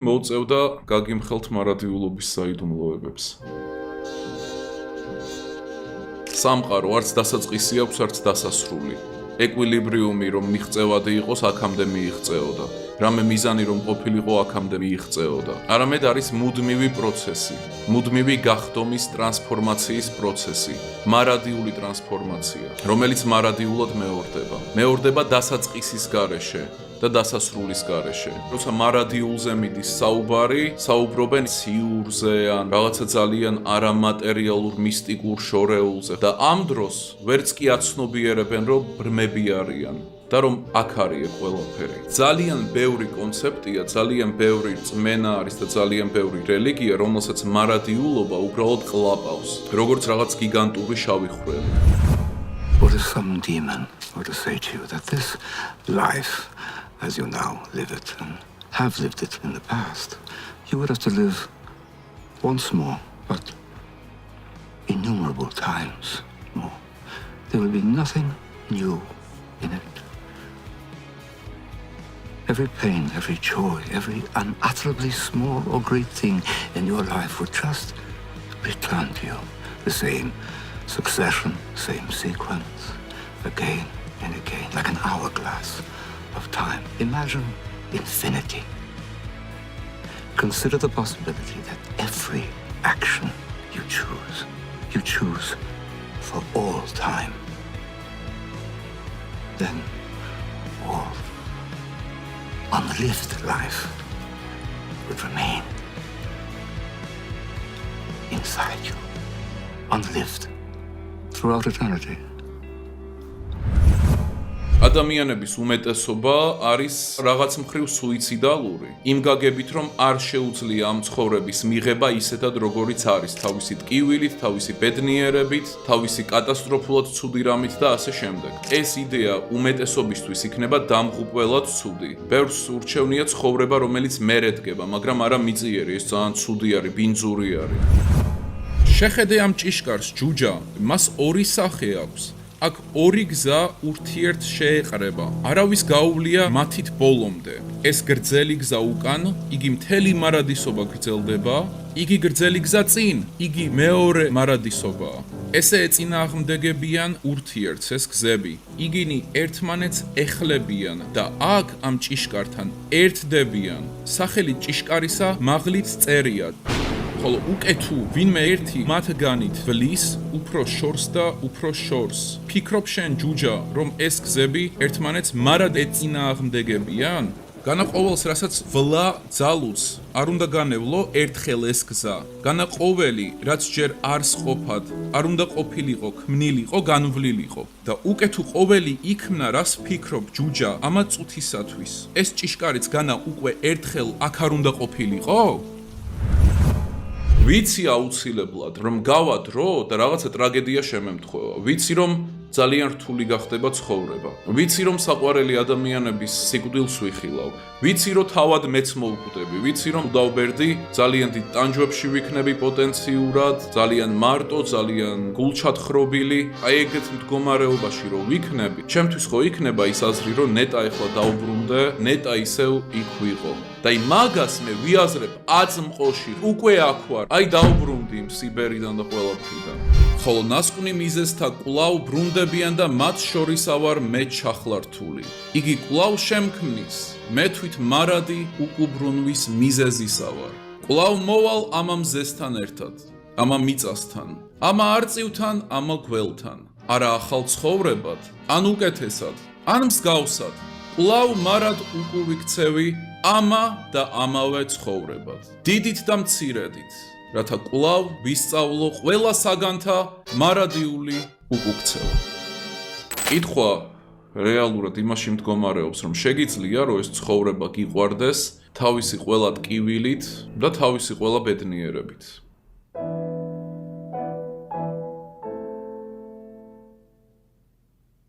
მოუწევდა გაგიმხელთ მარადიულობის საიდუმლოებებს. სამყარო არც დასაწყისი აქვს, არც დასასრული. ეკვილიბრიუმი რომ მიღწევადი იყოს, აქამდე მიიღწეოდა. რამე მიზანი რომ ყოფილიყო, აქამდე მიიღწეოდა. არამედ არის მუდმივი პროცესი, მუდმივი გახდომის ტრანსფორმაციის პროცესი, მარადიული ტრანსფორმაცია, რომელიც მარადიულად მეორდება. მეორდება დასაწყისის გარეშე და დასასრულის გარეშე. როცა მარადიულზე მიდის საუბარი, საუბრობენ ციურზე ან რაღაცა ძალიან არამატერიალურ მისტიკურ შორეულზე და ამ დროს ვერც კი აცნობიერებენ, რომ ბრმები არიან და რომ აქ არის ყველაფერი. ძალიან ბევრი კონცეპტია, ძალიან ბევრი რწმენა არის და ძალიან ბევრი რელიგია, რომელსაც მარადიულობა უბრალოდ ყლაპავს, როგორც რაღაც გიგანტური შავი ხვრელი. What if some demon were to say to you that this life, as you now live it and have lived it in the past, you would have to live once more, but innumerable times more. There will be nothing new in it. Every pain, every joy, every unutterably small or great thing in your life would just return to you. The same succession, same sequence, again and again, like an hourglass of time. Imagine infinity. Consider the possibility that every action you choose for all time. Then all unlived life would remain inside you, unlived throughout eternity. ადამიანების უმეტესობა არის რაღაც მხრივ სუიციდალური, იმ გაგებით, რომ არ შეუძლია ამ ცხოვრების მიღება ისედად, როგორიც არის, თავისი ტკივილით, თავისი ბედნიერებით, თავისი კატასტროფულად ცუდი რამით და ასე შემდეგ. ეს იდეა უმეტესობისთვის იქნება დამღუპველად ცუდი. ბევრს ურჩევნია ცხოვრება, რომელიც მერედგება, მაგრამ არა მიწიერი, ეს ძალიან ცუდი არის, ბინძური არის. შეხედე ამ ჭიშკარს, ჯუჯა, მას ორი სახე აქვს. აქ ორი გზა ურთიერთ შეეყრება. არავის გაუვლია მათით ბოლომდე. ეს გრძელი გზა უკან, იგი მთელი მარადისობა გრძელდება, იგი გრძელი გზა წინ, იგი მეორე მარადისობაა. ესე ეწინააღმდეგებიან ურთიერთს ეს გზები. იგინი ერთმანეთს ეხლებიან და აქ ამ ჭიშკართან ერთდებიან. სახელი ჭიშკარისა მაღლით წერია. ხოლო უკეთუ ვინმე ერთი მათგანით ვლის უფრო შორს და უფრო შორს. ფიქრობ შენ ჯუჯა, რომ ეს გზები ერთმანეთს მარად ეწინააღმდეგებიან? განა ყოველს, რასაც ვლა ძალუს, არ უნდა განევლო ერთხელ ეს გზა. განა ყოველი, რაც ჯერ არს ყოფად, არ უნდა ყოფილიყო, ქმნილიყო, განვლილიყო. და უკეთუ ყოველი იქმნა, რას ფიქრობ ჯუჯა, ამა წუთისათვის. ეს ჭიშკარიც განა უკვე ერთხელ აქ არ უნდა ყოფილიყო? ვიცი აუცილებლად, რომ გავა დრო და რაღაცა ტრაგედია შემემთხვევა. ვიცი, რომ ძალიან რთული გახდება ცხოვრება. ვიცი, რომ საყვარელი ადამიანების სიკვდილს ვიხილავ. ვიცი, რომ თავად მეც მოვკვდები. ვიცი, რომ დავბერდი ძალიან დიდ ტანჯვებში ვიქნები პოტენციურად, ძალიან მარტო, ძალიან გულჩათხრობილი. აი ეგეთ მდგომარეობაში რომ ვიქნები, ჩემთვის ხო იქნება ის აზრი, რომ ნეტა ეხლა დავბრუნდე, ნეტა ისევ იქ ვიყო. და აი მაგას მე ვიაზრებ აწმყოში, უკვე აქ ვარ. აი დავბრუნდი იმ სიბერიდან და ყველაფრიდან. ხოლო ნასკვნი მიზეზთა კვლავ ბრუნდებიან და მათ შორისა ვარ მე ჩახლართული. იგი კვლავ შემქმნის, მე თვით მარადი უკუბრუნვის მიზეზისა ვარ. კვლავ მოვალ ამა მზესთან ერთად, ამა მიწასთან, ამა არწივთან, ამა გველთან. არა ახალ ცხოვრებად, ან უკეთესად, ან მსგავსად. კვლავ მარად უკუვიქცევი ამა და ამავე ცხოვრებად. დიდით და მცირედით. რათა კვლავ ვისწავლო ყველა საგანთა მარადიული უკუქცევა. კითხვა რეალურად იმაში მდგომარეობს, რომ შეგიძლია, რომ ეს ცხოვრება გიყვარდეს თავისი ყველა ტკივილით და თავისი ყველა ბედნიერებით.